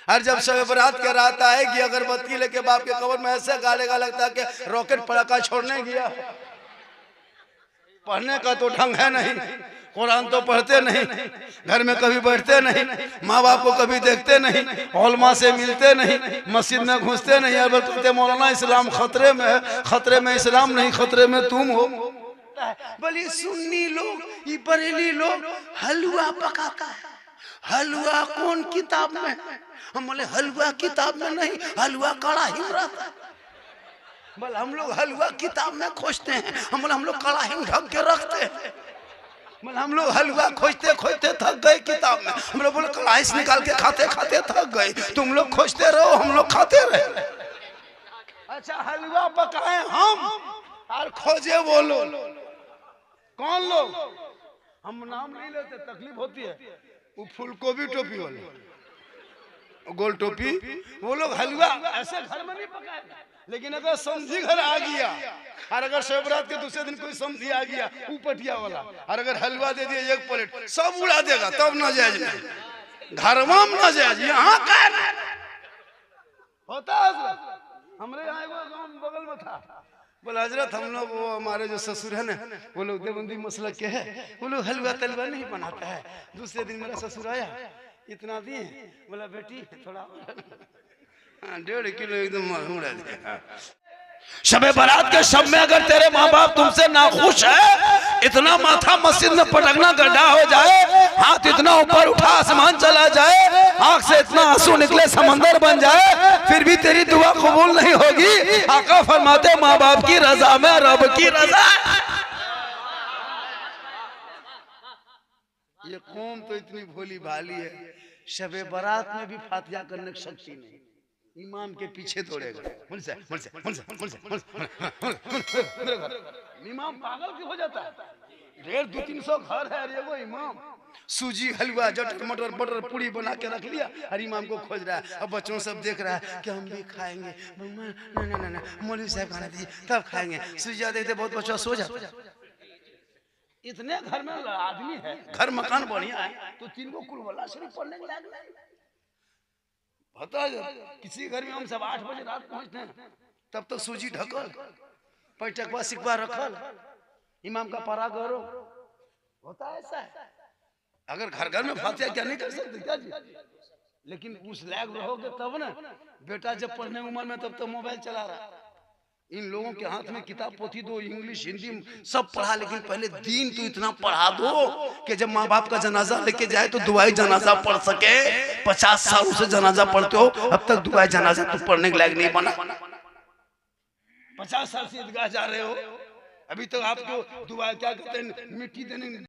हर जब शब बरात के रात आएगी अगरबत्ती लेके बाप के कब्र में ऐसे गालेगा लगता है कि रॉकेट पटाखा छोड़ने गया। पढ़ने का तो ढंग है नहीं, कुरान तो पढ़ते नहीं, घर में कभी बैठते नहीं, माँ बाप को कभी देखते नहीं, उलमा से मिलते नहीं, मस्जिद में घुसते नहीं। अब कहते मौलाना इस्लाम खतरे में है। खतरे में इस्लाम नहीं, खतरे में तुम हो। बोली सुन्नी लोग, ये बरेली लोग हलवा पकाता है। हलवा कौन किताब में? हम बोले हलवा किताब में नहीं, हलवा कड़ाही में रहता है। बोले हम लोग हलवा किताब में खोजते हैं। हम बोले हम लोग कड़ाही में ढक के रखते हैं। बोले हम लोग हलवा खोजते खोजते थक गए किताब में। हम लोग बोले कड़ाही से निकाल के खाते खाते थक गए। तुम लोग खोजते रहो, हम लोग खाते रहे। अच्छा हलवा पकाए हम और खोजे वो लोग। कौन लोग? हम नाम नहीं लेते, तकलीफ होती है। वो फूलगोभी टोपी वाले, गोल टोपी, वो लोग हलवा ऐसे घर में नहीं पकाएगा। लेकिन अगर समझी घर आ गया और अगर शिवरात के दूसरे दिन कोई समझी आ गया उपटिया वाला और अगर हलवा दे दिया एक प्लेट, सब उड़ा देगा। तब ना जायज नहीं, घर में ना जायज। यहाँ का होता है। हमारे यहाँ गाँव बगल में था। बोले हजरत हम लोग, वो हमारे जो ससुर है ना, वो लोग देवबंदी मसलक के है, वो लोग हलवा तलवा नहीं बनाता है। दूसरे दिन मेरा ससुर आया, इतना दिए, बोला बेटी थोड़ा 1.5 किलो एकदम उड़ा दिया। शबे बारात के शब में अगर तेरे माँ बाप तुमसे नाखुश है, इतना माथा मस्जिद में पटकना गड्ढा हो जाए, हाथ इतना ऊपर उठा आसमान चला जाए, आंख से इतना आंसू निकले समंदर बन जाए, फिर भी तेरी दुआ कबूल नहीं होगी। आका फरमाते माँ बाप की रजा में रब की रजा। ये कौम तो इतनी भोली भाली है, शबे बारात में भी फातिहा करने की शक्ति नहीं। इमाम के पीछे दौड़ेगा। इमाम पागल क्यों हो जाता है? 150-200 घर है, अरे वो इमाम सूजी हलवा जटर मटर बटर पूरी बना के रख लिया और इमाम को खोज रहा है। अब बच्चों सब देख रहा है कि हम भी खाएंगे। ना मौलवी साहब खाना दीजिए तब खाएंगे। सूजी देखते बहुत बच्चा सो जाता। इतने घर में आदमी है, घर मकान बढ़िया है, तो 3 को कुलवल्लाह शरीफ पढ़ने के लायक नहीं। पता है किसी घर में हम सब 8 बजे रात पहुंचते हैं, तब तक सूजी ढकल, पैटकवा सिकवा रखल, इमाम का पारा गौरव होता है। ऐसा है अगर घर घर में फातिहा क्या नहीं कर सकते क्या जी? लेकिन उस लायक रहोगे तब ना। बेटा जब पढ़ने उम्र में तब तो मोबाइल चला रहा है। इन लोगों के हाथ में किताब पोथी दो, इंग्लिश हिंदी सब पढ़ा, लेकिन पहले दीन तो इतना पढ़ा दो कि जब माँ बाप का जनाजा लेके जाए तो दुआई जनाजा पढ़ सके। 50 साल से जनाजा पढ़ते हो, अब तक दुआई जनाजा तो पढ़ने के लायक नहीं बना। 50 साल से ईदगाह जा रहे हो, अभी तक आपको दुआ क्या कहते हैं, मिट्टी देने